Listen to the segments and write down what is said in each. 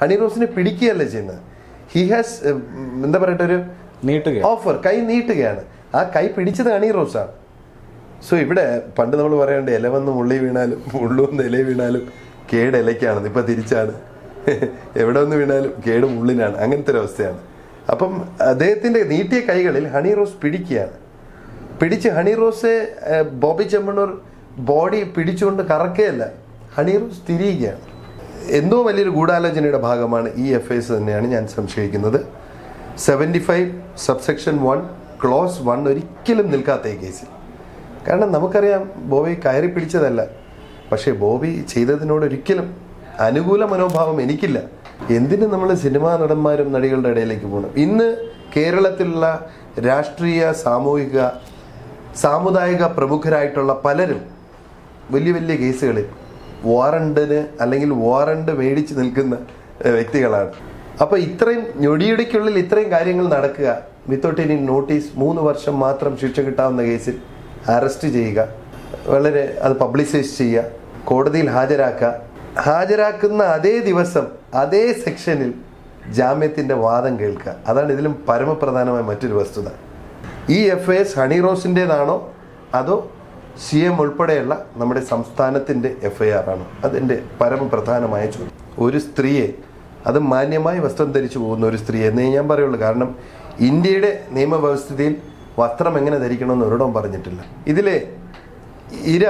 Honey റോസിനെ പിടിക്കുകയല്ല ചെയ്യുന്നത്. He has എന്താ പറയട്ടെ, ഒരു ഓഫർ, കൈ നീട്ടുകയാണ്. ആ കൈ പിടിച്ചത് ഹണി റോസാണ്. സോ ഇവിടെ പണ്ട് നമ്മൾ പറയേണ്ട ഇല വന്ന് മുള്ളി വീണാലും മുള്ളുവന്ന് ഇല വീണാലും കേട് ഇലയ്ക്കാണ്. ഇപ്പം തിരിച്ചാണ്, എവിടെ വന്ന് വീണാലും കേട് മുള്ളിനാണ്. അങ്ങനത്തെ ഒരു അവസ്ഥയാണ്. അപ്പം അദ്ദേഹത്തിൻ്റെ നീട്ടിയ കൈകളിൽ ഹണി റോസ് പിടിക്കുകയാണ്. പിടിച്ച് ഹണി റോസ് ബോബി ചെമ്മണ്ണൂർ ബോഡി പിടിച്ചുകൊണ്ട് കറക്കുകയല്ല, ഹണി റോസ് തിരിയുകയാണ്. എന്തോ വലിയൊരു ഗൂഢാലോചനയുടെ ഭാഗമാണ് ഈ FIS തന്നെയാണ് ഞാൻ സംശയിക്കുന്നത്. 75 സബ്സെക്ഷൻ 1 ക്ലോസ് 1 ഒരിക്കലും നിൽക്കാത്ത ഈ കേസിൽ. കാരണം നമുക്കറിയാം ബോബി കയറി പിടിച്ചതല്ല, പക്ഷേ ബോബി ചെയ്തതിനോട് ഒരിക്കലും അനുകൂല മനോഭാവം എനിക്കില്ല. എന്തിന് നമ്മൾ സിനിമാ നടന്മാരും നടികളുടെ ഇടയിലേക്ക് പോകണം? ഇന്ന് കേരളത്തിലുള്ള രാഷ്ട്രീയ, സാമൂഹിക, സാമുദായിക പ്രമുഖരായിട്ടുള്ള പലരും വലിയ വലിയ കേസുകളിൽ വാറണ്ടിന് അല്ലെങ്കിൽ വാറണ്ട് മേടിച്ച് നിൽക്കുന്ന വ്യക്തികളാണ്. അപ്പോൾ ഇത്രയും ഞൊടിയുടെക്കുള്ളിൽ ഇത്രയും കാര്യങ്ങൾ നടക്കുക, വിത്തൗട്ട് എനി നോട്ടീസ് 3 വർഷം മാത്രം ശിക്ഷ കിട്ടാവുന്ന കേസിൽ അറസ്റ്റ് ചെയ്യുക, വളരെ അത് പബ്ലിസൈസ് ചെയ്യുക, കോടതിയിൽ ഹാജരാക്കുന്ന അതേ ദിവസം അതേ സെക്ഷനിൽ ജാമ്യത്തിൻ്റെ വാദം കേൾക്കുക. അതാണ് ഇതിലും പരമപ്രധാനമായ മറ്റൊരു വസ്തുത. ഈ FIS ഹണി റോസിൻ്റേതാണോ അതോ CM ഉൾപ്പെടെയുള്ള നമ്മുടെ സംസ്ഥാനത്തിൻ്റെ FIR ആണോ? അതിൻ്റെ പരമപ്രധാനമായ ചോദ്യം. ഒരു സ്ത്രീയെ, അത് മാന്യമായി വസ്ത്രം ധരിച്ചു പോകുന്ന ഒരു സ്ത്രീ എന്നേ ഞാൻ പറയുള്ളൂ. കാരണം ഇന്ത്യയുടെ നിയമവ്യവസ്ഥയിൽ വസ്ത്രം എങ്ങനെ ധരിക്കണമെന്ന് ഒരിടവും പറഞ്ഞിട്ടില്ല. ഇതിലെ ഇര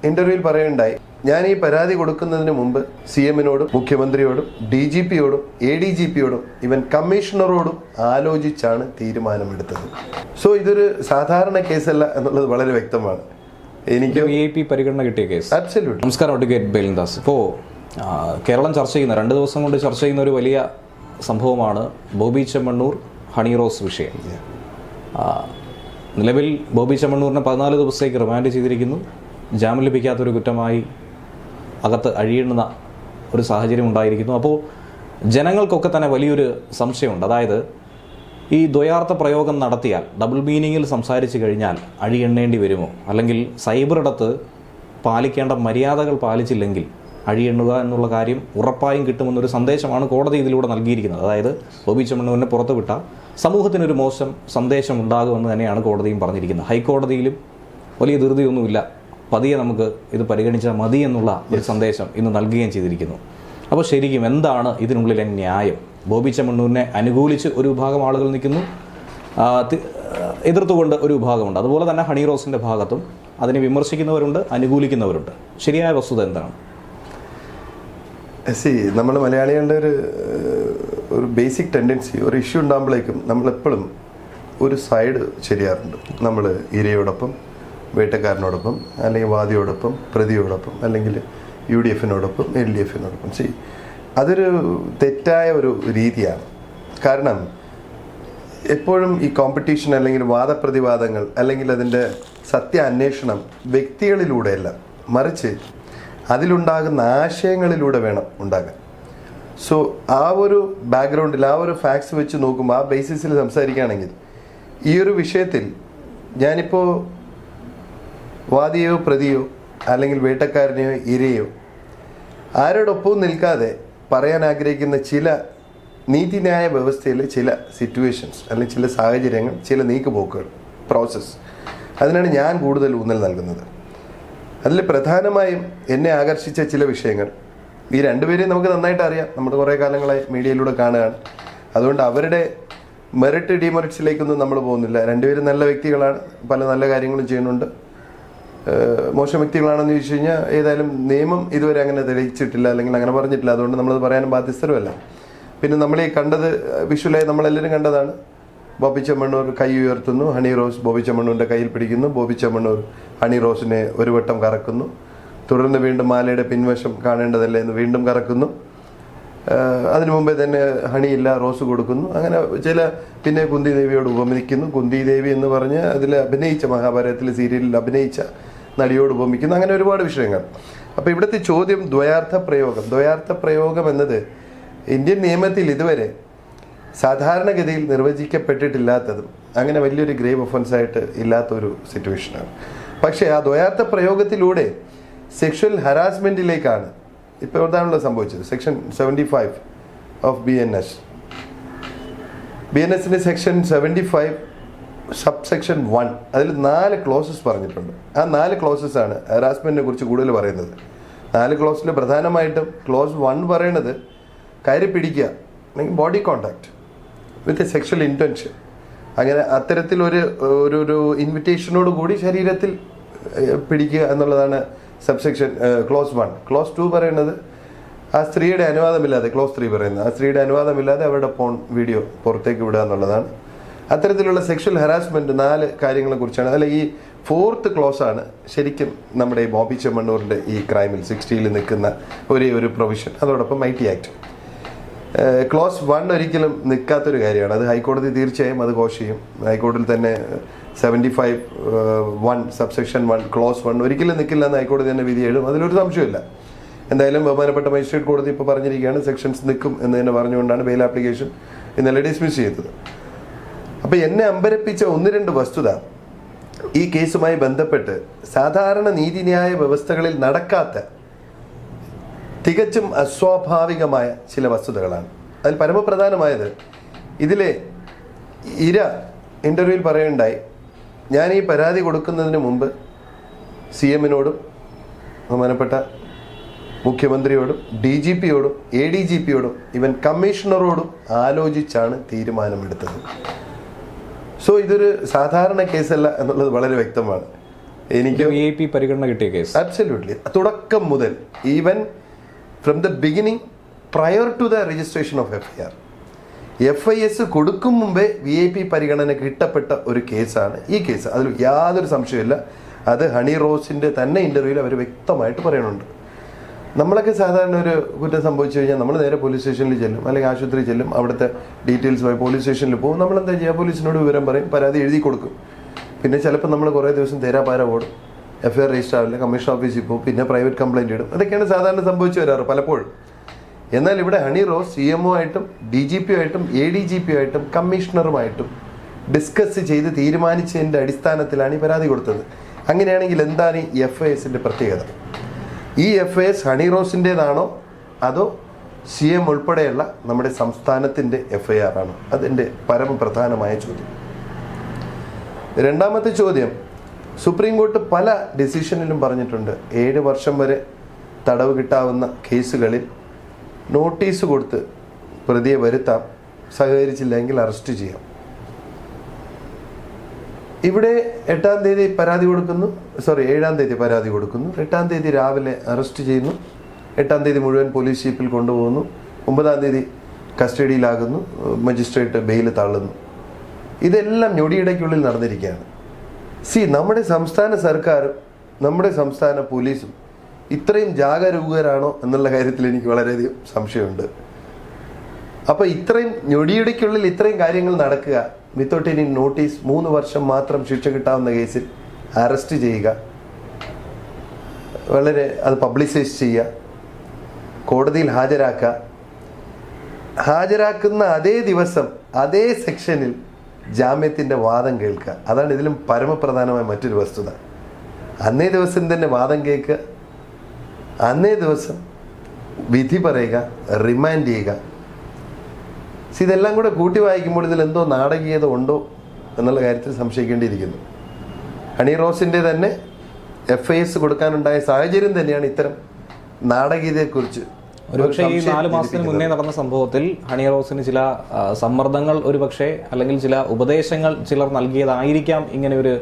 ഇൻ്റർവ്യൂവിൽ പറയുണ്ടായി, ഞാൻ ഈ പരാതി കൊടുക്കുന്നതിന് മുമ്പ് CM-നോടും മുഖ്യമന്ത്രിയോടും DGP-യോടും ADGP-യോടും ഇവൻ കമ്മീഷണറോടും ആലോചിച്ചാണ് തീരുമാനമെടുത്തത്. സോ ഇതൊരു സാധാരണ കേസല്ല എന്നുള്ളത് വളരെ വ്യക്തമാണ്. എനിക്ക് VIP പരിഗണന കിട്ടിയ കേസ്. അബ്സല്യൂട്ട്. നമസ്കാരം അഡ്വക്കേറ്റ് ബേലിൻദാസ്. ഇപ്പോൾ കേരളം ചർച്ച ചെയ്യുന്ന 2 ദിവസം കൊണ്ട് ചർച്ച ചെയ്യുന്ന ഒരു വലിയ സംഭവമാണ് ബോബി ചെമ്മണ്ണൂർ ഹണി റോസ് വിഷയം. നിലവിൽ ബോബി ചെമ്മണ്ണൂരിനെ 14 ദിവസത്തേക്ക് റിമാൻഡ് ചെയ്തിരിക്കുന്നു. ജാമ്യം ലഭിക്കാത്തൊരു കുറ്റമായി അകത്ത് അഴിയുന്ന ഒരു സാഹചര്യം ഉണ്ടായിരിക്കുന്നു. അപ്പോൾ ജനങ്ങൾക്കൊക്കെ തന്നെ വലിയൊരു സംശയമുണ്ട്. അതായത് ഈ ദ്വയാർത്ഥ പ്രയോഗം നടത്തിയാൽ, ഡബിൾ മീനിങ്ങിൽ സംസാരിച്ചു കഴിഞ്ഞാൽ അഴിയെണ്ണേണ്ടി വരുമോ? അല്ലെങ്കിൽ സൈബർ ഇടത്ത് പാലിക്കേണ്ട മര്യാദകൾ പാലിച്ചില്ലെങ്കിൽ അഴിയെണ്ണുക എന്നുള്ള കാര്യം ഉറപ്പായും കിട്ടുമെന്നൊരു സന്ദേശമാണ് കോടതി ഇതിലൂടെ നൽകിയിരിക്കുന്നത്. അതായത് ബോബി ചെമ്മണ്ണൂരിനെ പുറത്തു വിട്ട സമൂഹത്തിനൊരു മോശം സന്ദേശം ഉണ്ടാകുമെന്ന് തന്നെയാണ് കോടതിയും പറഞ്ഞിരിക്കുന്നത്. ഹൈക്കോടതിയിലും വലിയ ധൃതിയൊന്നുമില്ല, പതിയെ നമുക്ക് ഇത് പരിഗണിച്ചാൽ മതി എന്നുള്ള ഒരു സന്ദേശം ഇന്ന് നൽകുകയും ചെയ്തിരിക്കുന്നു. അപ്പോൾ ശരിക്കും എന്താണ് ഇതിനുള്ളിലെ ന്യായം? ബോബി ചെമ്മണ്ണൂരിനെ അനുകൂലിച്ച് ഒരു വിഭാഗം ആളുകൾ നിൽക്കുന്നു, എതിർത്തുകൊണ്ട് ഒരു വിഭാഗമുണ്ട്. അതുപോലെ തന്നെ ഹണി റോസിൻ്റെ ഭാഗത്തും അതിനെ വിമർശിക്കുന്നവരുണ്ട്, അനുകൂലിക്കുന്നവരുണ്ട്. ശരിയായ വസ്തുത എന്താണ്? നമ്മൾ മലയാളികളുടെ ഒരു ബേസിക് ടെൻഡൻസി, ഒരു ഇഷ്യൂ ഉണ്ടാകുമ്പോഴേക്കും നമ്മളെപ്പോഴും ഒരു സൈഡ് ശരിയാറുണ്ട്. നമ്മൾ ഇരയോടൊപ്പം, വേട്ടക്കാരനോടൊപ്പം, അല്ലെങ്കിൽ വാദിയോടൊപ്പം, പ്രതിയോടൊപ്പം, അല്ലെങ്കിൽ UDF-നോടൊപ്പം, LDF-നോടൊപ്പം. അതൊരു തെറ്റായ ഒരു രീതിയാണ്. കാരണം എപ്പോഴും ഈ കോമ്പറ്റീഷൻ അല്ലെങ്കിൽ വാദപ്രതിവാദങ്ങൾ അല്ലെങ്കിൽ അതിൻ്റെ സത്യാന്വേഷണം വ്യക്തികളിലൂടെയല്ല, മറിച്ച് അതിലുണ്ടാകുന്ന ആശയങ്ങളിലൂടെ വേണം ഉണ്ടാകാൻ. സോ ആ ഒരു ബാക്ക്ഗ്രൗണ്ടിൽ, ആ ഒരു ഫാക്ട്സ് വെച്ച് നോക്കുമ്പോൾ, ആ ബേസിസിൽ സംസാരിക്കുകയാണെങ്കിൽ ഈ ഒരു വിഷയത്തിൽ ഞാനിപ്പോൾ വാദിയോ പ്രതിയോ അല്ലെങ്കിൽ വേട്ടക്കാരനെയോ ഇരയോ ആരോടൊപ്പവും നിൽക്കാതെ പറയാൻ ആഗ്രഹിക്കുന്ന ചില നീതിന്യായ വ്യവസ്ഥയിലെ ചില സിറ്റുവേഷൻസ് അല്ലെങ്കിൽ ചില സാഹചര്യങ്ങൾ, ചില നീക്കുപോക്കുകൾ, പ്രോസസ്സ്, അതിനാണ് ഞാൻ കൂടുതൽ ഊന്നൽ നൽകുന്നത്. അതിൽ പ്രധാനമായും എന്നെ ആകർഷിച്ച ചില വിഷയങ്ങൾ, ഈ രണ്ടുപേരെയും നമുക്ക് നന്നായിട്ട് അറിയാം, നമ്മൾ കുറേ കാലങ്ങളായി മീഡിയയിലൂടെ കാണുകയാണ്. അതുകൊണ്ട് അവരുടെ മെറിറ്റ് ഡിമെറിറ്റ്സിലേക്കൊന്നും നമ്മൾ പോകുന്നില്ല. രണ്ടുപേരും നല്ല വ്യക്തികളാണ്, പല നല്ല കാര്യങ്ങളും ചെയ്യുന്നുണ്ട്. മോശം വ്യക്തികളാണെന്ന് ചോദിച്ചു കഴിഞ്ഞാൽ ഏതായാലും നിയമം ഇതുവരെ അങ്ങനെ തെളിയിച്ചിട്ടില്ല, അല്ലെങ്കിൽ അങ്ങനെ പറഞ്ഞിട്ടില്ല. അതുകൊണ്ട് നമ്മളത് പറയാനും ബാധ്യസ്ഥരുമല്ല. പിന്നെ നമ്മൾ ഈ കണ്ടത് വിഷ്വലായി നമ്മളെല്ലാവരും കണ്ടതാണ്. ബോബി ചെമ്മണ്ണൂർ കൈ ഉയർത്തുന്നു, ഹണി റോസ് ബോബി ചെമ്മണ്ണൂരിൻ്റെ കയ്യിൽ പിടിക്കുന്നു, ബോബി ചെമ്മണ്ണൂർ ഹണി റോസിനെ ഒരു വട്ടം കറക്കുന്നു, തുടർന്ന് വീണ്ടും മാലയുടെ പിൻവശം കാണേണ്ടതല്ലേ എന്ന് വീണ്ടും കറക്കുന്നു. അതിനു മുമ്പേ തന്നെ ഹണിയില്ല റോസ് കൊടുക്കുന്നു. അങ്ങനെ പിന്നെ കുന്തി ദേവിയോട് ഉപമിക്കുന്നു. കുന്തി ദേവി എന്ന് പറഞ്ഞ് അതിൽ അഭിനയിച്ച, മഹാഭാരതത്തിലെ സീരിയലിൽ അഭിനയിച്ച നടിയോട് ഉപമിക്കുന്നു. അങ്ങനെ ഒരുപാട് വിഷയങ്ങൾ. അപ്പോൾ ഇവിടുത്തെ ചോദ്യം ദ്വയാർത്ഥ പ്രയോഗം എന്നത് ഇന്ത്യൻ നിയമത്തിൽ ഇതുവരെ സാധാരണഗതിയിൽ നിർവചിക്കപ്പെട്ടിട്ടില്ലാത്തതും അങ്ങനെ വലിയൊരു ഗ്രേവ് ഒഫൻസായിട്ട് ഇല്ലാത്തൊരു സിറ്റുവേഷനാണ്. പക്ഷേ ആ ദ്വയാർത്ഥ പ്രയോഗത്തിലൂടെ സെക്ഷൽ ഹരാസ്മെൻറ്റിലേക്കാണ് ഇപ്പോൾ എന്താണല്ലോ സംഭവിച്ചത്. Section 75 of BNS. BNSന്റെ സെക്ഷൻ 75 സബ്സെക്ഷൻ 1 അതിൽ 4 ക്ലോസസ് പറഞ്ഞിട്ടുണ്ട്. ആ 4 ക്ലോസസ് ആണ് ഹറാസ്മെന്റിനെ കുറിച്ച് കൂടുതൽ പറയുന്നത്. 4 ക്ലോസിൽ പ്രധാനമായിട്ടും ക്ലോസ് 1 പറയുന്നത് കയറി പിടിക്കുക, അല്ലെങ്കിൽ body contact with a sexual intention. അങ്ങനെ അത്തരത്തിലൊരു ഒരു ഇൻവിറ്റേഷനോട് കൂടി ശരീരത്തിൽ പിടിക്കുക എന്നുള്ളതാണ് സബ്സെക്ഷൻ ക്ലോസ് 1. ക്ലോസ് 2 പറയുന്നത് ആ സ്ത്രീയുടെ അനുവാദമില്ലാതെ, ക്ലോസ് 3 പറയുന്നത് ആ സ്ത്രീയുടെ അനുവാദമില്ലാതെ അവരുടെ ഫോൺ വീഡിയോ പുറത്തേക്ക് വിടുക എന്നുള്ളതാണ്. അത്തരത്തിലുള്ള സെക്ഷൽ ഹറാസ്മെന്റ് 4 കാര്യങ്ങളെ കുറിച്ചാണ്. അതിൽ ഈ 4th ക്ലോസ് ആണ് ശരിക്കും നമ്മുടെ ഈ ബോബി ചെമ്മണ്ണൂരിന്റെ ഈ ക്രൈമിൽ 60ൽ നിൽക്കുന്ന ഒരു പ്രൊവിഷൻ. അതോടൊപ്പം IT ആക്ട്. ക്ലോസ് 1 ഒരിക്കലും നിൽക്കാത്തൊരു കാര്യമാണ്. അത് ഹൈക്കോടതി തീർച്ചയായും അത് കോഷ് ചെയ്യും. ഹൈക്കോടതിയിൽ തന്നെ 75(1) സബ്സെക്ഷൻ 1 ക്ലോസ് 1 ഒരിക്കലും നിൽക്കില്ല എന്ന് ഹൈക്കോടതി തന്നെ വിധി എഴുതും. അതിലൊരു സംശയമില്ല. എന്തായാലും ബഹുമാനപ്പെട്ട മജിസ്ട്രേറ്റ് കോടതി ഇപ്പോൾ പറഞ്ഞിരിക്കുകയാണ് സെക്ഷൻസ് നിൽക്കും എന്ന് തന്നെ പറഞ്ഞുകൊണ്ടാണ് ബെയിൽ ആപ്ലിക്കേഷൻ ഇന്നലെ ഡിസ്മിസ് ചെയ്തത്. അപ്പോൾ എന്നെ അമ്പരപ്പിച്ച 1-2 വസ്തുത ഈ കേസുമായി ബന്ധപ്പെട്ട് സാധാരണ നീതിന്യായ വ്യവസ്ഥകളിൽ നടക്കാത്ത തികച്ചും അസ്വാഭാവികമായ ചില വസ്തുതകളാണ്. അതിൽ പരമപ്രധാനമായത്, ഇതിലെ ഇര ഇൻ്റർവ്യൂവിൽ പറയുണ്ടായി, ഞാൻ ഈ പരാതി കൊടുക്കുന്നതിന് മുമ്പ് CM-നോടും ബഹുമാനപ്പെട്ട മുഖ്യമന്ത്രിയോടും DGP-യോടും ADGP-യോടും ഇവൻ കമ്മീഷണറോടും ആലോചിച്ചാണ് തീരുമാനമെടുത്തത്. സോ ഇതൊരു സാധാരണ കേസല്ല എന്നുള്ളത് വളരെ വ്യക്തമാണ്. എനിക്ക് VIP പരിഗണന കിട്ടിയ കേസ്. അബ്സല്യൂട്ട്ലി. തുടക്കം മുതൽ, even from the beginning, prior to the registration of FIS കൊടുക്കും മുമ്പേ VIP പരിഗണന കിട്ടപ്പെട്ട ഒരു കേസാണ് ഈ കേസ്. അതിൽ യാതൊരു സംശയമില്ല. അത് ഹണി റോസിൻ്റെ തന്നെ ഇൻ്റർവ്യൂവിൽ അവർ വ്യക്തമായിട്ട് പറയുന്നുണ്ട്. നമ്മളൊക്കെ സാധാരണ ഒരു കുറ്റം സംഭവിച്ചു കഴിഞ്ഞാൽ നമ്മൾ നേരെ പോലീസ് സ്റ്റേഷനിൽ ചെല്ലും, അല്ലെങ്കിൽ ആശുപത്രി ചെല്ലും, അവിടുത്തെ ഡീറ്റെയിൽസുമായി പോലീസ് സ്റ്റേഷനിൽ പോകും. നമ്മളെന്താ ചെയ്യുക, പോലീസിനോട് വിവരം പറയും, പരാതി എഴുതി കൊടുക്കും. പിന്നെ ചിലപ്പോൾ നമ്മൾ കുറേ ദിവസം തേരാപാര ഓടും, FIR രജിസ്റ്റർ ആവില്ല, കമ്മീഷൻ ഓഫീസിൽ പോകും, പിന്നെ പ്രൈവറ്റ് കംപ്ലയിൻറ്റ് ഇടും. അതൊക്കെയാണ് സാധാരണ സംഭവിച്ചു വരാറ് പലപ്പോഴും. എന്നാൽ ഇവിടെ ഹണി റോസ് CMO ആയിട്ടും DGP-ആയിട്ടും ADGP-ആയിട്ടും കമ്മീഷണറുമായിട്ടും ഡിസ്കസ് ചെയ്ത് തീരുമാനിച്ചതിൻ്റെ അടിസ്ഥാനത്തിലാണ് ഈ പരാതി കൊടുത്തത്. അങ്ങനെയാണെങ്കിൽ എന്താണ് ഈ FIS-ന്റെ പ്രത്യേകത? ഈ FIS ഹണി റോസിൻ്റേതാണോ അതോ CM ഉൾപ്പെടെയുള്ള നമ്മുടെ സംസ്ഥാനത്തിൻ്റെ FIR ആണോ? അതെൻ്റെ പരമപ്രധാനമായ ചോദ്യം. രണ്ടാമത്തെ ചോദ്യം, സുപ്രീം കോർട്ട് പല ഡിസിഷനിലും പറഞ്ഞിട്ടുണ്ട് 7 വർഷം വരെ തടവ് കിട്ടാവുന്ന കേസുകളിൽ നോട്ടീസ് കൊടുത്ത് പ്രതിയെ വരുത്താം, സഹകരിച്ചില്ലെങ്കിൽ അറസ്റ്റ് ചെയ്യാം. ഇവിടെ 7-ാം തീയതി പരാതി കൊടുക്കുന്നു, 7-ാം തീയതി പരാതി കൊടുക്കുന്നു, 8-ാം തീയതി രാവിലെ അറസ്റ്റ് ചെയ്യുന്നു, 8-ാം തീയതി മുഴുവൻ പോലീസ് ജീപ്പിൽ കൊണ്ടുപോകുന്നു, 9-ാം തീയതി കസ്റ്റഡിയിലാകുന്നു, മജിസ്ട്രേറ്റ് ബെയിൽ തള്ളുന്നു. ഇതെല്ലാം ഞൊടിയിടയ്ക്കുള്ളിൽ നടന്നിരിക്കുകയാണ്. നമ്മുടെ സംസ്ഥാന സർക്കാരും നമ്മുടെ സംസ്ഥാന പോലീസും ഇത്രയും ജാഗരൂകരാണോ എന്നുള്ള കാര്യത്തിൽ എനിക്ക് വളരെയധികം സംശയമുണ്ട്. അപ്പോൾ ഇത്രയും ഞൊടിയിടയ്ക്കുള്ളിൽ ഇത്രയും കാര്യങ്ങൾ നടക്കുക, വിത്തൗട്ട് എനി നോട്ടീസ്, 3 വർഷം മാത്രം ശിക്ഷ കിട്ടാവുന്ന കേസിൽ അറസ്റ്റ് ചെയ്യുക, അത് പബ്ലിസൈസ് ചെയ്യുക, കോടതിയിൽ ഹാജരാക്കുന്ന അതേ ദിവസം അതേ സെക്ഷനിൽ ജാമ്യത്തിൻ്റെ വാദം കേൾക്കുക. അതാണ് ഇതിലും പരമപ്രധാനമായ മറ്റൊരു വസ്തുത. അന്നേ ദിവസം തന്നെ വാദം കേൾക്കുക, അന്നേ ദിവസം വിധി പറയുക, റിമാൻഡ് ചെയ്യുക. ഇതെല്ലാം കൂടെ കൂട്ടി വായിക്കുമ്പോൾ ഇതിൽ എന്തോ നാടകീയത ഉണ്ടോ എന്നുള്ള കാര്യത്തിൽ സംശയിക്കേണ്ടിയിരിക്കുന്നു. ഹണി റോസിൻ്റെ തന്നെ FIS കൊടുക്കാനുണ്ടായ സാഹചര്യം തന്നെയാണ് ഇത്തരം നാടകീയതയെക്കുറിച്ച്. ഒരുപക്ഷെ ഈ 4 മാസത്തിന് മുന്നേ നടന്ന സംഭവത്തിൽ ഹണി റോസിന് ചില സമ്മർദ്ദങ്ങൾ ഒരുപക്ഷെ, അല്ലെങ്കിൽ ചില ഉപദേശങ്ങൾ ചിലർ നൽകിയതായിരിക്കാം ഇങ്ങനെ ഒരു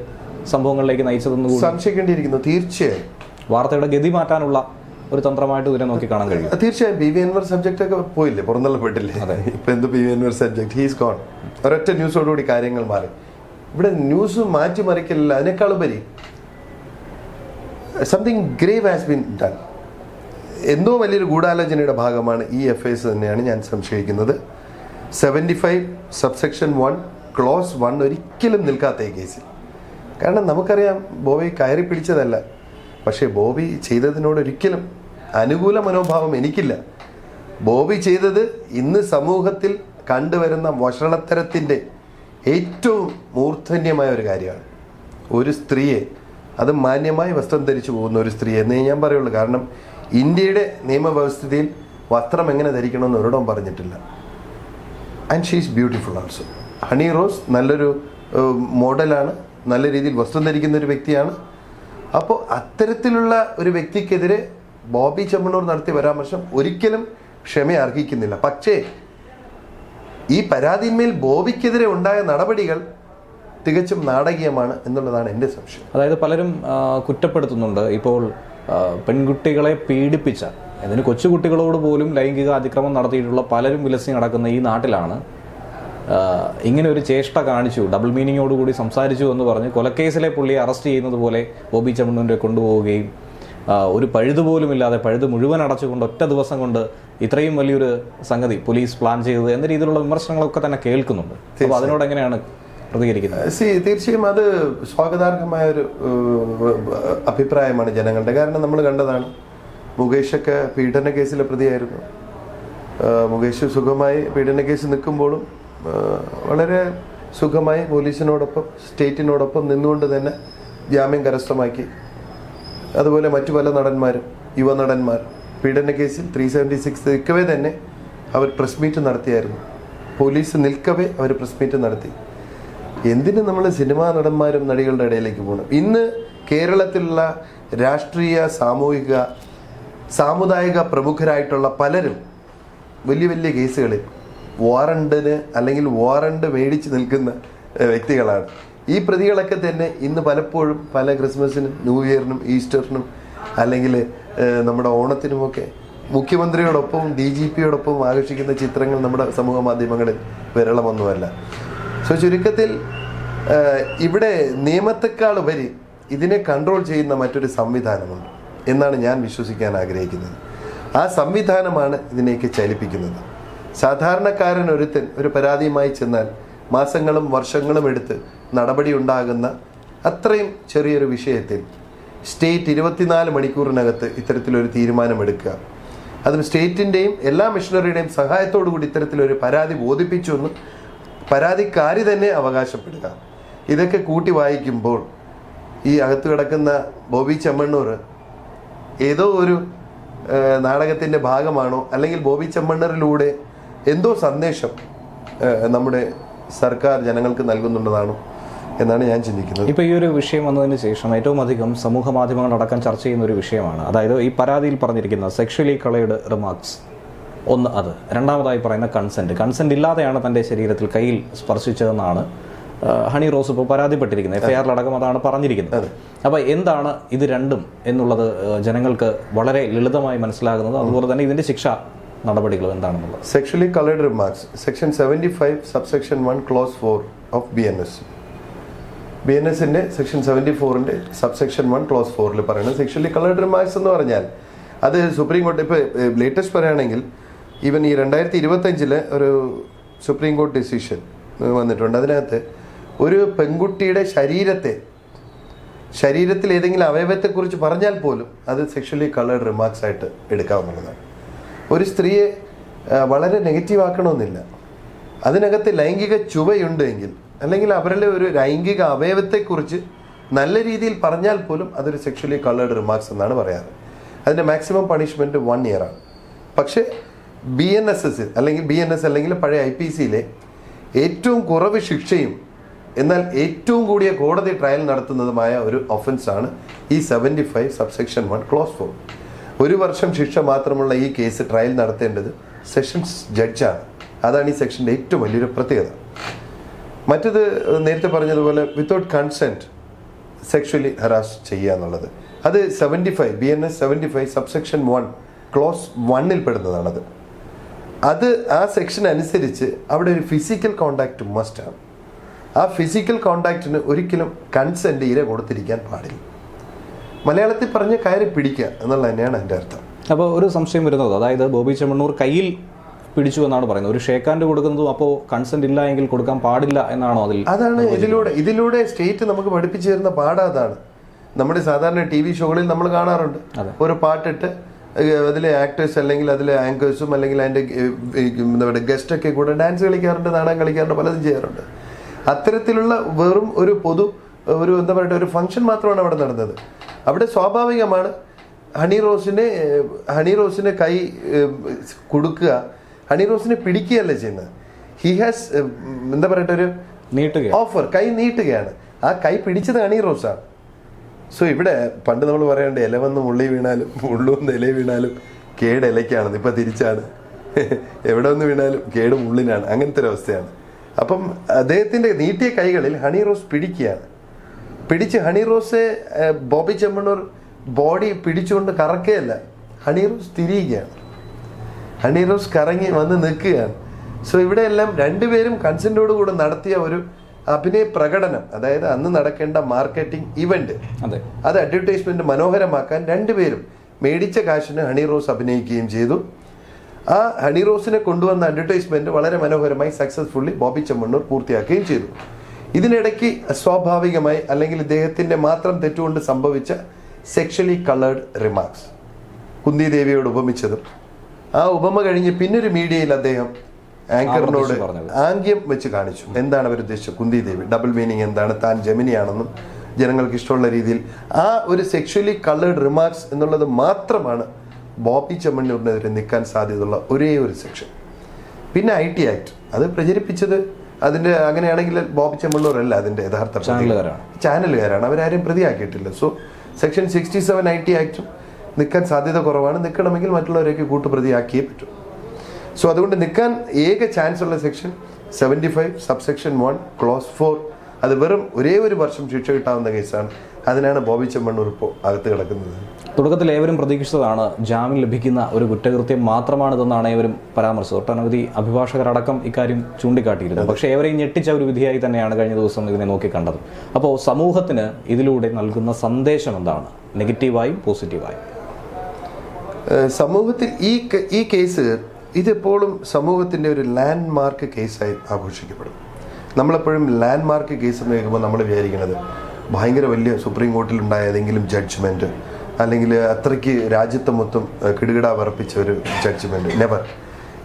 സംഭവങ്ങളിലേക്ക് നയിച്ചതെന്ന് സംശയിക്കേണ്ടിയിരിക്കുന്നു. തീർച്ചയായും വാർത്തയുടെ ഗതി മാറ്റാനുള്ള ഒരു തന്ത്രമായിട്ട് ഇതിനെ നോക്കി കാണാൻ കഴിയും. തീർച്ചയായും PV Anwar സബ്ജക്റ്റ് ഒക്കെ പോയില്ലേ, പുറന്തള്ളപ്പെട്ടില്ലേ? ഇപ്പൊ എന്ത് PV Anwar subject, he's gone. ഒരൊറ്റ ന്യൂസോടുകൂടി കാര്യങ്ങൾ മാറി. ഇവിടെ ന്യൂസ് മാറ്റിമറിക്കലില്ല, അതിനേക്കാളുപരി something grave has been done. എന്തോ വലിയൊരു ഗൂഢാലോചനയുടെ ഭാഗമാണ് ഈ FIS തന്നെയാണ് ഞാൻ സംശയിക്കുന്നത്. 75 സബ്സെക്ഷൻ 1 ക്ലോസ് 1 ഒരിക്കലും നിൽക്കാത്ത ഈ കേസിൽ. കാരണം നമുക്കറിയാം ബോബി കയറി പിടിച്ചതല്ല, പക്ഷേ ബോബി ചെയ്തതിനോട് ഒരിക്കലും അനുകൂല മനോഭാവം എനിക്കില്ല. ബോബി ചെയ്തത് ഇന്ന് സമൂഹത്തിൽ കണ്ടുവരുന്ന വഷളത്തരത്തിൻ്റെ ഏറ്റവും മൂർധന്യമായ ഒരു കാര്യമാണ്. ഒരു സ്ത്രീയെ, അത് മാന്യമായി വസ്ത്രം ധരിച്ചു പോകുന്ന ഒരു സ്ത്രീ എന്നേ ഞാൻ പറയുള്ളൂ. കാരണം ഇന്ത്യയുടെ നിയമവ്യവസ്ഥയിൽ വസ്ത്രം എങ്ങനെ ധരിക്കണമെന്ന് ഒരിടവും പറഞ്ഞിട്ടില്ല. And she is beautiful also. Honey Rose നല്ലൊരു മോഡലാണ്, നല്ല രീതിയിൽ വസ്ത്രം ധരിക്കുന്ന ഒരു വ്യക്തിയാണ്. അപ്പോൾ അത്തരത്തിലുള്ള ഒരു വ്യക്തിക്കെതിരെ ബോബി ചെമ്മണ്ണൂർ നടത്തിയ പരാമർശം ഒരിക്കലും ക്ഷമ അർഹിക്കുന്നില്ല. പക്ഷേ ഈ പരാതിന്മേൽ ബോബിക്കെതിരെ ഉണ്ടായ നടപടികൾ തികച്ചും നാടകീയമാണ് എന്നുള്ളതാണ് എൻ്റെ സംശയം. അതായത് പലരും കുറ്റപ്പെടുത്തുന്നുണ്ട്, ഇപ്പോൾ പെൺകുട്ടികളെ പീഡിപ്പിച്ച, അതിന് കൊച്ചുകുട്ടികളോട് പോലും ലൈംഗിക അതിക്രമം നടത്തിയിട്ടുള്ള പലരും വിലസി നടക്കുന്ന ഈ നാട്ടിലാണ് ഇങ്ങനെ ഒരു ചേഷ്ട കാണിച്ചു, ഡബിൾ മീനിങ്ങോടുകൂടി സംസാരിച്ചു എന്ന് പറഞ്ഞ് കൊലക്കേസിലെ പുള്ളിയെ അറസ്റ്റ് ചെയ്യുന്നത് പോലെ ബോബി ചെമ്മണ്ണൂരെ കൊണ്ടുപോവുകയും ഒരു പഴുതുപോലുമില്ലാതെ പഴുത് മുഴുവൻ അടച്ചുകൊണ്ട് ഒറ്റ ദിവസം കൊണ്ട് ഇത്രയും വലിയൊരു സംഗതി പോലീസ് പ്ലാൻ ചെയ്തത് എന്ന രീതിയിലുള്ള വിമർശനങ്ങളൊക്കെ തന്നെ കേൾക്കുന്നുണ്ട്. അപ്പോൾ അതിനോട് എങ്ങനെയാണ് പ്രതികരിക്കുന്നത്? തീർച്ചയായും അത് സ്വാഗതാർഹമായ ഒരു അഭിപ്രായമാണ് ജനങ്ങളുടെ. കാരണം നമ്മൾ കണ്ടതാണ്, മുകേഷൊക്കെ പീഡന കേസിലെ പ്രതിയായിരുന്നു. മുകേഷ് സുഖമായി പീഡന കേസ് നിൽക്കുമ്പോഴും വളരെ സുഖമായി പോലീസിനോടൊപ്പം സ്റ്റേറ്റിനോടൊപ്പം നിന്നുകൊണ്ട് തന്നെ ജാമ്യം കരസ്ഥമാക്കി. അതുപോലെ മറ്റു പല നടന്മാരും, യുവനടന്മാർ പീഡന കേസിൽ 376 നിൽക്കവേ തന്നെ അവർ പ്രസ് മീറ്റ് നടത്തിയായിരുന്നു. പോലീസ് നിൽക്കവേ അവർ പ്രസ് മീറ്റ് നടത്തി. എന്തിന് നമ്മൾ സിനിമാ നടന്മാരും നടികളുടെ ഇടയിലേക്ക് പോകണം? ഇന്ന് കേരളത്തിലുള്ള രാഷ്ട്രീയ, സാമൂഹിക, സാമുദായിക പ്രമുഖരായിട്ടുള്ള പലരും വലിയ വലിയ കേസുകളിൽ വാറണ്ടിന് അല്ലെങ്കിൽ വാറണ്ട് മേടിച്ച് നിൽക്കുന്ന വ്യക്തികളാണ്. ഈ പ്രതികളൊക്കെ തന്നെ ഇന്ന് പലപ്പോഴും പല ക്രിസ്മസിനും ന്യൂ ഇയറിനും ഈസ്റ്ററിനും അല്ലെങ്കിൽ നമ്മുടെ ഓണത്തിനുമൊക്കെ മുഖ്യമന്ത്രിയോടൊപ്പം DGPയോടൊപ്പം ആഘോഷിക്കുന്ന ചിത്രങ്ങൾ നമ്മുടെ സമൂഹ മാധ്യമങ്ങളിൽ വിരളമൊന്നുമല്ല. സോ ചുരുക്കത്തിൽ ഇവിടെ നിയമത്തെക്കാൾ ഉപരി ഇതിനെ കൺട്രോൾ ചെയ്യുന്ന മറ്റൊരു സംവിധാനമുണ്ട് എന്നാണ് ഞാൻ വിശ്വസിക്കാൻ ആഗ്രഹിക്കുന്നത്. ആ സംവിധാനമാണ് ഇതിനെയൊക്കെ ചലിപ്പിക്കുന്നത്. സാധാരണക്കാരൻ ഒരുത്തൻ ഒരു പരാതിയുമായി ചെന്നാൽ മാസങ്ങളും വർഷങ്ങളും എടുത്ത് നടപടി ഉണ്ടാകുന്ന അത്രയും ചെറിയൊരു വിഷയത്തിൽ സ്റ്റേറ്റ് 24 മണിക്കൂറിനകത്ത് ഇത്തരത്തിലൊരു തീരുമാനമെടുക്കുക, അതും സ്റ്റേറ്റിൻ്റെയും എല്ലാ മിഷണറിയുടെയും സഹായത്തോടു കൂടി ഇത്തരത്തിലൊരു പരാതി ബോധിപ്പിച്ചു എന്ന് പരാതിക്കാരി തന്നെ അവകാശപ്പെടുക. ഇതൊക്കെ കൂട്ടി വായിക്കുമ്പോൾ ഈ അകത്ത് കിടക്കുന്ന ബോബി ചെമ്മണ്ണൂർ ഏതോ ഒരു നാടകത്തിൻ്റെ ഭാഗമാണോ, അല്ലെങ്കിൽ ബോബി ചെമ്മണ്ണൂരിലൂടെ എന്തോ സന്ദേശം നമ്മുടെ സർക്കാർ ജനങ്ങൾക്ക് നൽകുന്നുണ്ടെന്നാണോ എന്നാണ് ഞാൻ ചിന്തിക്കുന്നത്. ഇപ്പോൾ ഈ ഒരു വിഷയം വന്നതിന് ശേഷം ഏറ്റവും അധികം സമൂഹ മാധ്യമങ്ങളടക്കം ചർച്ച ചെയ്യുന്ന ഒരു വിഷയമാണ്, അതായത് ഈ പരാതിയിൽ പറഞ്ഞിരിക്കുന്ന സെക്ഷലി കളേർഡ് റിമാർക്സ്. ഒന്ന് അത്, രണ്ടാമതായി പറയുന്ന കൺസെന്റ് ഇല്ലാതെയാണ് തൻ്റെ ശരീരത്തിൽ കയ്യിൽ സ്പർശിച്ചതെന്നാണ് ഹണി റോസ് ഇപ്പോൾ പരാതിപ്പെട്ടിരിക്കുന്നത്. FIR-ലടക്കം അതാണ് പറഞ്ഞിരിക്കുന്നത്. അപ്പോൾ എന്താണ് ഇത് രണ്ടും എന്നുള്ളത് ജനങ്ങൾക്ക് വളരെ ലളിതമായി മനസ്സിലാകുന്നത്, അതുപോലെ തന്നെ ഇതിൻ്റെ ശിക്ഷ നടപടികൾ എന്താണെന്നുള്ളത്. Sexually coloured remarks section 75 subsection 1 clause 4 of BNS-ന്റെ സെക്ഷൻ 74-ന്റെ സബ്സെക്ഷൻ 1 ക്ലോസ് 4-ൽ പറയുന്നത് സെക്ഷലി കളേർഡ് റിമാർക്സ് എന്ന് പറഞ്ഞാൽ അത് സുപ്രീം കോടതി ഇപ്പോൾ ലേറ്റസ്റ്റ് പറയുകയാണെങ്കിൽ ഈവൻ ഈ 2025 ഒരു സുപ്രീം കോടതി ഡിസിഷൻ വന്നിട്ടുണ്ട്. അതിനകത്ത് ഒരു പെൺകുട്ടിയുടെ ശരീരത്തിൽ ഏതെങ്കിലും അവയവത്തെക്കുറിച്ച് പറഞ്ഞാൽ പോലും അത് സെക്ഷലി കളേർഡ് റിമാർക്സ് ആയിട്ട് എടുക്കാവുന്നതാണ്. ഒരു സ്ത്രീയെ വളരെ നെഗറ്റീവ് ആക്കണമെന്നില്ല. അതിനകത്ത് ലൈംഗിക ചുവയുണ്ട് എങ്കിൽ, അല്ലെങ്കിൽ അവരുടെ ഒരു ലൈംഗിക അവയവത്തെക്കുറിച്ച് നല്ല രീതിയിൽ പറഞ്ഞാൽ പോലും അതൊരു സെക്ഷലി കളേർഡ് റിമാർക്സ് എന്നാണ് പറയാറ്. അതിൻ്റെ മാക്സിമം പണിഷ്മെൻറ്റ് 1 year ആണ്. പക്ഷേ BNS അല്ലെങ്കിൽ പഴയ IPC-യിലെ ഏറ്റവും കുറവ് ശിക്ഷയും എന്നാൽ ഏറ്റവും കൂടിയ കോടതി ട്രയൽ നടത്തുന്നതുമായ ഒരു ഒഫൻസാണ് ഈ 75 സബ്സെക്ഷൻ 1 ക്ലോസ് 4. 1 വർഷം ശിക്ഷ മാത്രമുള്ള ഈ കേസ് ട്രയൽ നടത്തേണ്ടത് സെഷൻസ് ജഡ്ജാണ്. അതാണ് ഈ സെക്ഷൻ്റെ ഏറ്റവും വലിയൊരു പ്രത്യേകത. മറ്റത് നേരത്തെ പറഞ്ഞതുപോലെ വിത്തൗട്ട് കൺസെൻറ്റ് സെക്ഷലി ഹറാസ് ചെയ്യുക എന്നുള്ളത്, അത് 75 BNS 75 സബ്സെക്ഷൻ 1 ക്ലോസ് 1-ൽ പെടുന്നതാണത്. അത് ആ സെക്ഷൻ അനുസരിച്ച് അവിടെ ഒരു ഫിസിക്കൽ കോണ്ടാക്ട് മസ്റ്റാണ്. ആ ഫിസിക്കൽ കോണ്ടാക്റ്റിന് ഒരിക്കലും കൺസെൻറ്റ് ഇര കൊടുത്തിരിക്കാൻ പാടില്ല. മലയാളത്തിൽ പറഞ്ഞ കയറി പിടിക്കുക എന്നുള്ളത് തന്നെയാണ് എൻ്റെ അർത്ഥം. അപ്പോൾ ഒരു സംശയം വരുന്നത്, അതായത് ബോബി ചെമ്മണ്ണൂർ കയ്യിൽ പിടിച്ചു എന്നാണ് പറയുന്നത്, ഒരു ഷേക്ക് ഹാൻഡ് കൊടുക്കുന്നതും അപ്പോൾ കൺസെന്റ് ഇല്ല എങ്കിൽ കൊടുക്കാൻ പാടില്ല എന്നാണോ അതിൽ? അതാണ് ഇതിലൂടെ സ്റ്റേറ്റ് നമുക്ക് പഠിപ്പിച്ചു തരുന്ന പാഠം അതാണ്. നമ്മുടെ സാധാരണ TV ഷോകളിൽ നമ്മൾ കാണാറുണ്ട്, ഒരു പാട്ടിട്ട് അതിലെ ആക്ടേഴ്സ് അല്ലെങ്കിൽ അതിലെ ആങ്കേഴ്സും അല്ലെങ്കിൽ അതിൻ്റെ എന്താ ഗസ്റ്റൊക്കെ കൂടെ ഡാൻസ് കളിക്കാറുണ്ട്, നാടകം കളിക്കാറുണ്ട്, പലതും ചെയ്യാറുണ്ട്. അത്തരത്തിലുള്ള വെറും ഒരു എന്താ പറയുക ഒരു ഫംഗ്ഷൻ മാത്രമാണ് അവിടെ നടന്നത്. അവിടെ സ്വാഭാവികമാണ് ഹണി റോസിന് കൈ കൊടുക്കുക, ഹണി റോസിനെ പിടിക്കുകയല്ല ചെയ്യുന്നത്. ഹി ഹാസ് എന്താ പറയട്ടെ ഒരു ഓഫർ, കൈ നീട്ടുകയാണ്. ആ കൈ പിടിച്ചത് ഹണി റോസാണ്. സോ ഇവിടെ പണ്ട് നമ്മൾ പറയേണ്ടത് ഇല വന്ന് മുള്ളി വീണാലും മുള്ളുവന്ന് ഇല വീണാലും കേട് ഇലയ്ക്കാണെന്ന്. ഇപ്പം തിരിച്ചാണ്, എവിടെ വന്ന് വീണാലും കേട് മുള്ളിനാണ്. അങ്ങനത്തെ ഒരു അവസ്ഥയാണ്. അപ്പം അദ്ദേഹത്തിൻ്റെ നീട്ടിയ കൈകളിൽ ഹണി റോസ് പിടിക്കുകയാണ്. പിടിച്ച് ഹണി റോസ് ബോബി ചെമ്മണ്ണൂർ ബോഡി പിടിച്ചുകൊണ്ട് കറക്കുകയല്ല, ഹണി റോസ് തിരിയുകയാണ്. ഹണി റോസ് കറങ്ങി വന്ന് നിൽക്കുകയാണ്. സോ ഇവിടെ എല്ലാം രണ്ടുപേരും കൺസെൻറ്റോട് കൂടെ നടത്തിയ ഒരു അഭിനയ പ്രകടനം, അതായത് അന്ന് നടക്കേണ്ട മാർക്കറ്റിംഗ് ഇവന്റ്, അത് അഡ്വർടൈസ്മെന്റ് മനോഹരമാക്കാൻ രണ്ടുപേരും മേടിച്ച കാശിന് ഹണി റോസ് അഭിനയിക്കുകയും ചെയ്തു. ആ ഹണി റോസിനെ കൊണ്ടുവന്ന അഡ്വർടൈസ്മെന്റ് വളരെ മനോഹരമായി സക്സസ്ഫുള്ളി ബോബി ചെമ്മണ്ണൂർ പൂർത്തിയാക്കുകയും ചെയ്തു. ഇതിനിടയ്ക്ക് സ്വാഭാവികമായി അല്ലെങ്കിൽ ഇദ്ദേഹത്തിന്റെ മാത്രം തെറ്റുകൊണ്ട് സംഭവിച്ച സെക്ഷലി കളേർഡ് റിമാർക്സ്, കുന്തി ദേവിയോട് ഉപമിച്ചതും, ആ ഉപമ കഴിഞ്ഞ് പിന്നൊരു മീഡിയയിൽ അദ്ദേഹം ആങ്കറിനോട് ആംഗ്യം വെച്ച് കാണിച്ചു. എന്താണ് അവർ ഉദ്ദേശിച്ചത്? കുന്തി ദേവി ഡബിൾ മീനിങ് എന്താണ്, താൻ ജെമിനിയാണെന്നും ജനങ്ങൾക്ക് ഇഷ്ടമുള്ള രീതിയിൽ ആ ഒരു സെക്ഷലി കളേർഡ് റിമാർക്സ് എന്നുള്ളത് മാത്രമാണ് ബോബി ചെമ്മണ്ണൂരിനെതിരെ നിൽക്കാൻ സാധ്യതയുള്ള ഒരേ ഒരു സെക്ഷൻ. പിന്നെ IT ആക്ട് അത് പ്രചരിപ്പിച്ചത് അതിന്റെ അങ്ങനെയാണെങ്കിൽ ബോബി ചെമ്മണ്ണൂർ അല്ല അതിന്റെ യഥാർത്ഥ ചാനലുകാരാണ്, അവരാരും പ്രതിയാക്കിയിട്ടില്ല. സോ സെക്ഷൻ 67 IT ആക്ടും നിൽക്കാൻ സാധ്യത കുറവാണ്. നിൽക്കണമെങ്കിൽ മറ്റുള്ളവരെയൊക്കെ കൂട്ടുപ്രതിയാക്കിയേ പറ്റൂ. സോ അതുകൊണ്ട് നിൽക്കാൻ ഏക ചാൻസ് ഉള്ള സെക്ഷൻ 75 സബ്സെക്ഷൻ 1 ക്ലോസ് 4. അത് വെറും ഒരേ ഒരു വർഷം ശിക്ഷ കിട്ടാവുന്ന കേസാണ്. അതിനാണ് ബോബി ചെമ്മണ്ണൂർ ഇപ്പോൾ അകത്ത് കിടക്കുന്നത്. തുടക്കത്തിൽ ഏവരും പ്രതീക്ഷിച്ചതാണ് ജാമ്യം ലഭിക്കുന്ന ഒരു കുറ്റകൃത്യം മാത്രമാണിതെന്നാണ് ഏവരും പരാമർശിച്ചത്. ഒട്ടനവധി അഭിഭാഷകരടക്കം ഇക്കാര്യം ചൂണ്ടിക്കാട്ടിയിരുന്നു. പക്ഷേ ഏവരെയും ഞെട്ടിച്ച ഒരു വിധിയായി തന്നെയാണ് കഴിഞ്ഞ ദിവസം ഇതിനെ നോക്കിക്കണ്ടത്. അപ്പോൾ സമൂഹത്തിന് ഇതിലൂടെ നൽകുന്ന സന്ദേശം എന്താണ്, നെഗറ്റീവായും പോസിറ്റീവായും? സമൂഹത്തിൽ ഈ കേസ് ഇതെപ്പോഴും സമൂഹത്തിൻ്റെ ഒരു ലാൻഡ് മാർക്ക് കേസായി ആഘോഷിക്കപ്പെടും. നമ്മളെപ്പോഴും ലാൻഡ് മാർക്ക് കേസ് എന്ന് കേൾക്കുമ്പോൾ നമ്മൾ വിചാരിക്കുന്നത് ഭയങ്കര വലിയ സുപ്രീം കോർട്ടിൽ ഉണ്ടായ ഏതെങ്കിലും ജഡ്ജ്മെൻറ്റ്, അല്ലെങ്കിൽ അത്രയ്ക്ക് രാജ്യത്തെ മൊത്തം കിടുകിട വിറപ്പിച്ച ഒരു ജഡ്ജ്മെൻറ്റ്. നെവർ.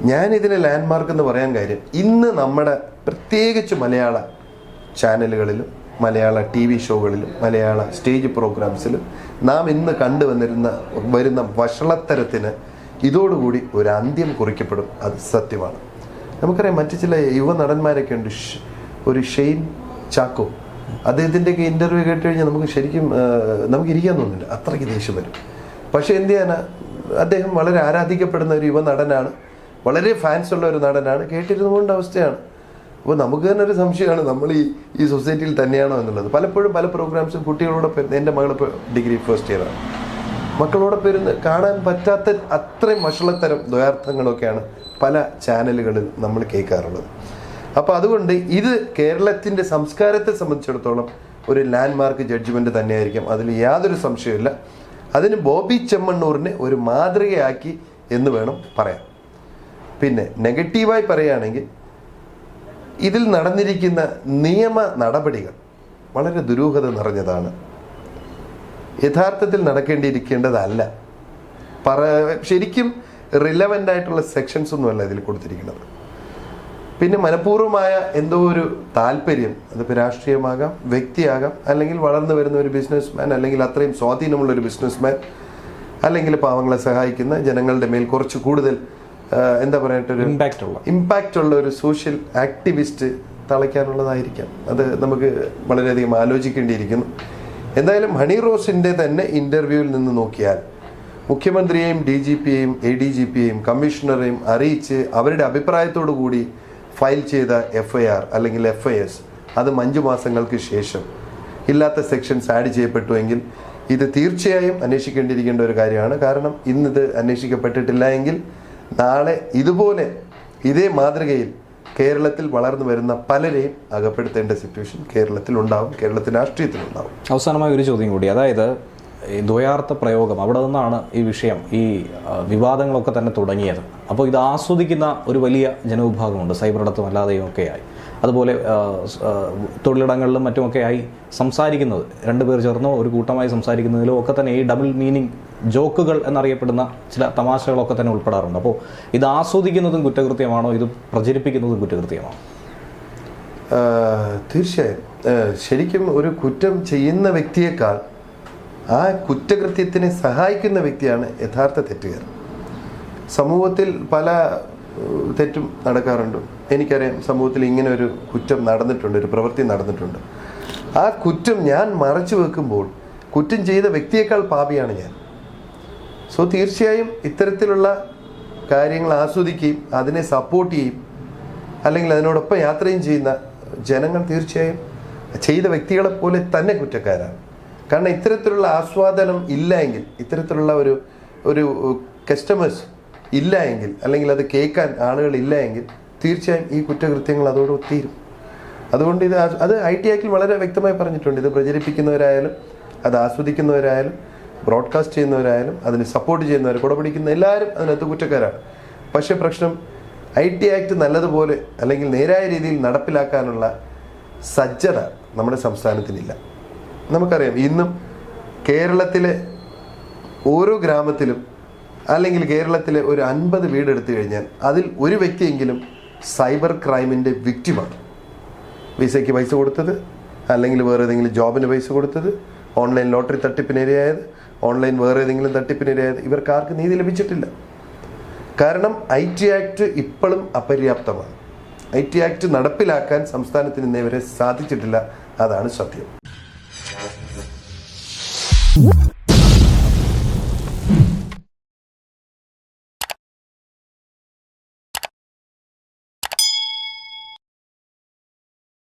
ഞാനിതിനെ ലാൻഡ് മാർക്ക് എന്ന് പറയാൻ കാര്യം, ഇന്ന് നമ്മുടെ പ്രത്യേകിച്ച് മലയാള ചാനലുകളിലും മലയാള TV ഷോകളിലും മലയാള സ്റ്റേജ് പ്രോഗ്രാംസിലും നാം ഇന്ന് വരുന്ന വഷളത്തരത്തിന് ഇതോടുകൂടി ഒരു അന്ത്യം കുറിക്കപ്പെടും. അത് സത്യമാണ്. നമുക്കറിയാം മറ്റു ചില യുവ നടന്മാരൊക്കെ ഉണ്ട്. ഒരു ഷെയ്ൻ ചാക്കോ, അദ്ദേഹത്തിൻ്റെയൊക്കെ ഇൻ്റർവ്യൂ കേട്ട് കഴിഞ്ഞാൽ നമുക്ക് ശരിക്കും നമുക്ക് ഇരിക്കാൻ തോന്നില്ല, അത്രയ്ക്ക് ദേഷ്യം വരും. പക്ഷേ എന്ത് ചെയ്യാനാ, അദ്ദേഹം വളരെ ആരാധിക്കപ്പെടുന്ന ഒരു യുവ നടനാണ്, വളരെ ഫാൻസ് ഉള്ള ഒരു നടനാണ്. കേട്ടിരുന്നു പോകേണ്ട അവസ്ഥയാണ്. അപ്പോൾ നമുക്ക് തന്നെ ഒരു സംശയമാണ് നമ്മൾ ഈ സൊസൈറ്റിയിൽ തന്നെയാണോ എന്നുള്ളത്. പലപ്പോഴും പല പ്രോഗ്രാംസും കുട്ടികളോടൊപ്പം, എൻ്റെ മകളിപ്പോൾ ഡിഗ്രി ഫസ്റ്റ് ഇയറാണ്, മക്കളോടൊപ്പം ഇരുന്ന് കാണാൻ പറ്റാത്ത അത്രയും വഷളത്തരം ദ്വയാർത്ഥങ്ങളൊക്കെയാണ് പല ചാനലുകളിൽ നമ്മൾ കേൾക്കാറുള്ളത്. അപ്പോൾ അതുകൊണ്ട് ഇത് കേരളത്തിൻ്റെ സംസ്കാരത്തെ സംബന്ധിച്ചിടത്തോളം ഒരു ലാൻഡ് മാർക്ക് ജഡ്ജ്മെൻറ്റ് തന്നെയായിരിക്കും, അതിൽ യാതൊരു സംശയമില്ല. അതിന് ബോബി ചെമ്മണ്ണൂരിനെ ഒരു മാതൃകയാക്കി എന്ന് വേണം പറയാൻ. പിന്നെ നെഗറ്റീവായി പറയുകയാണെങ്കിൽ ഇതിൽ നടന്നിരിക്കുന്ന നിയമ നടപടികൾ വളരെ ദുരൂഹത നിറഞ്ഞതാണ്. യഥാർത്ഥത്തിൽ നടക്കേണ്ടിയിരിക്കേണ്ടതല്ല. ശരിക്കും റിലവൻ്റ് ആയിട്ടുള്ള സെക്ഷൻസ് ഒന്നുമല്ല ഇതിൽ കൊടുത്തിരിക്കുന്നത്. പിന്നെ മനഃപൂർവ്വമായ എന്തോ ഒരു താല്പര്യം, അതിപ്പോൾ രാഷ്ട്രീയമാകാം, വ്യക്തിയാകാം, അല്ലെങ്കിൽ വളർന്നു വരുന്ന ഒരു ബിസിനസ്മാൻ, അല്ലെങ്കിൽ അത്രയും സ്വാധീനമുള്ള ഒരു ബിസിനസ്മാൻ, അല്ലെങ്കിൽ പാവങ്ങളെ സഹായിക്കുന്ന ജനങ്ങളുടെ മേൽ കുറച്ച് കൂടുതൽ എന്താ പറയട്ടൊരു ഇമ്പാക്റ്റ് ഉള്ള ഒരു സോഷ്യൽ ആക്ടിവിസ്റ്റ് തളയ്ക്കാനുള്ളതായിരിക്കാം. അത് നമുക്ക് വളരെയധികം ആലോചിക്കേണ്ടിയിരിക്കുന്നു. എന്തായാലും ഹണി റോസിൻ്റെ തന്നെ ഇൻ്റർവ്യൂവിൽ നിന്ന് നോക്കിയാൽ മുഖ്യമന്ത്രിയെയും DGPയെയും ADGPയെയും കമ്മീഷണറെയും അറിയിച്ച് അവരുടെ അഭിപ്രായത്തോടു കൂടി ഫയൽ ചെയ്ത FIR അല്ലെങ്കിൽ FIS അത് 5 മാസങ്ങൾക്ക് ശേഷം ഇല്ലാത്ത സെക്ഷൻസ് ആഡ് ചെയ്യപ്പെട്ടുവെങ്കിൽ ഇത് തീർച്ചയായും അന്വേഷിക്കേണ്ടിയിരിക്കേണ്ട ഒരു കാര്യമാണ്. കാരണം ഇന്നിത് അന്വേഷിക്കപ്പെട്ടിട്ടില്ല എങ്കിൽ നാളെ ഇതുപോലെ ഇതേ മാതൃകയിൽ കേരളത്തിൽ വളർന്നു വരുന്ന പലരെയും അകപ്പെടുത്തേണ്ട സിറ്റുവേഷൻ കേരളത്തിൽ ഉണ്ടാവും, കേരളത്തിൻ്റെ രാഷ്ട്രീയത്തിലുണ്ടാവും. അവസാനമായ ഒരു ചോദ്യം കൂടി, അതായത് ഈ ദ്വയാർത്ഥ പ്രയോഗം, അവിടെ നിന്നാണ് ഈ വിഷയം, ഈ വിവാദങ്ങളൊക്കെ തന്നെ തുടങ്ങിയത്. അപ്പോൾ ഇത് ആസ്വദിക്കുന്ന ഒരു വലിയ ജനവിഭാഗമുണ്ട്, സൈബറിടത്തും അല്ലാതെയും ഒക്കെയായി. അതുപോലെ തൊഴിലിടങ്ങളിലും മറ്റുമൊക്കെയായി സംസാരിക്കുന്നത്, രണ്ടുപേർ ചേർന്നോ ഒരു കൂട്ടമായി സംസാരിക്കുന്നതിലോ ഒക്കെ തന്നെ ഈ ഡബിൾ മീനിങ് ജോക്കുകൾ എന്നറിയപ്പെടുന്ന ചില തമാശകളൊക്കെ തന്നെ ഉൾപ്പെടാറുണ്ട്. അപ്പോൾ ഇത് ആസ്വദിക്കുന്നതും കുറ്റകൃത്യമാണോ, ഇത് പ്രചരിപ്പിക്കുന്നതും കുറ്റകൃത്യമാണോ? തീർച്ചയായും. ശരിക്കും ഒരു കുറ്റം ചെയ്യുന്ന വ്യക്തിയേക്കാൾ ആ കുറ്റകൃത്യത്തിനെ സഹായിക്കുന്ന വ്യക്തിയാണ് യഥാർത്ഥ തെറ്റുകാരൻ. സമൂഹത്തിൽ പല തെറ്റും നടക്കാറുണ്ട്. എനിക്കറിയാം സമൂഹത്തിൽ ഇങ്ങനെ ഒരു കുറ്റം നടന്നിട്ടുണ്ട്, ഒരു പ്രവൃത്തി നടന്നിട്ടുണ്ട്. ആ കുറ്റം ഞാൻ മറച്ചു വെക്കുമ്പോൾ കുറ്റം ചെയ്ത വ്യക്തിയേക്കാൾ പാപിയാണ് ഞാൻ. സോ തീർച്ചയായും ഇത്തരത്തിലുള്ള കാര്യങ്ങൾ ആസ്വദിക്കുകയും അതിനെ സപ്പോർട്ട് ചെയ്യും അല്ലെങ്കിൽ അതിനോടൊപ്പം യാത്രയും ചെയ്യുന്ന ജനങ്ങൾ തീർച്ചയായും ചെയ്ത വ്യക്തികളെ പോലെ തന്നെ കുറ്റക്കാരാണ്. കാരണം ഇത്തരത്തിലുള്ള ആസ്വാദനം ഇല്ല എങ്കിൽ, ഇത്തരത്തിലുള്ള ഒരു കസ്റ്റമേഴ്സ് ഇല്ല എങ്കിൽ, അല്ലെങ്കിൽ അത് കേൾക്കാൻ ആളുകൾ ഇല്ല എങ്കിൽ തീർച്ചയായും ഈ കുറ്റകൃത്യങ്ങൾ അതോടെ തീരും. അതുകൊണ്ട് അത് IT ആക്ടിൽ വളരെ വ്യക്തമായി പറഞ്ഞിട്ടുണ്ട്. ഇത് പ്രചരിപ്പിക്കുന്നവരായാലും അത് ആസ്വദിക്കുന്നവരായാലും ബ്രോഡ്കാസ്റ്റ് ചെയ്യുന്നവരായാലും അതിന് സപ്പോർട്ട് ചെയ്യുന്നവർ, കുടപിടിക്കുന്ന എല്ലാവരും അതിനകത്ത് കുറ്റക്കാരാണ്. പക്ഷേ പ്രശ്നം IT ആക്ട് നല്ലതുപോലെ അല്ലെങ്കിൽ നേരായ രീതിയിൽ നടപ്പിലാക്കാനുള്ള സജ്ജത നമ്മുടെ സംസ്ഥാനത്തിനില്ല. നമുക്കറിയാം ഇന്നും കേരളത്തിലെ ഓരോ ഗ്രാമത്തിലും അല്ലെങ്കിൽ കേരളത്തിലെ ഒരു 50 വീടെടുത്തു കഴിഞ്ഞാൽ അതിൽ ഒരു വ്യക്തിയെങ്കിലും സൈബർ ക്രൈമിൻ്റെ വിക്റ്റിമാണ്. വിസയ്ക്ക് പൈസ കൊടുത്തത്, അല്ലെങ്കിൽ വേറെ ഏതെങ്കിലും ജോബിന് പൈസ കൊടുത്തത്, ഓൺലൈൻ ലോട്ടറി തട്ടിപ്പിനിരയായത്, ഓൺലൈൻ വേറെ ഏതെങ്കിലും തട്ടിപ്പിനിരയായത്, ഇവർക്കാർക്ക് നീതി ലഭിച്ചിട്ടില്ല. കാരണം IT ആക്ട് ഇപ്പോഴും അപര്യാപ്തമാണ്. IT ആക്ട് നടപ്പിലാക്കാൻ സംസ്ഥാനത്തിന് ഇന്നേ വരെ സാധിച്ചിട്ടില്ല. അതാണ് സത്യം.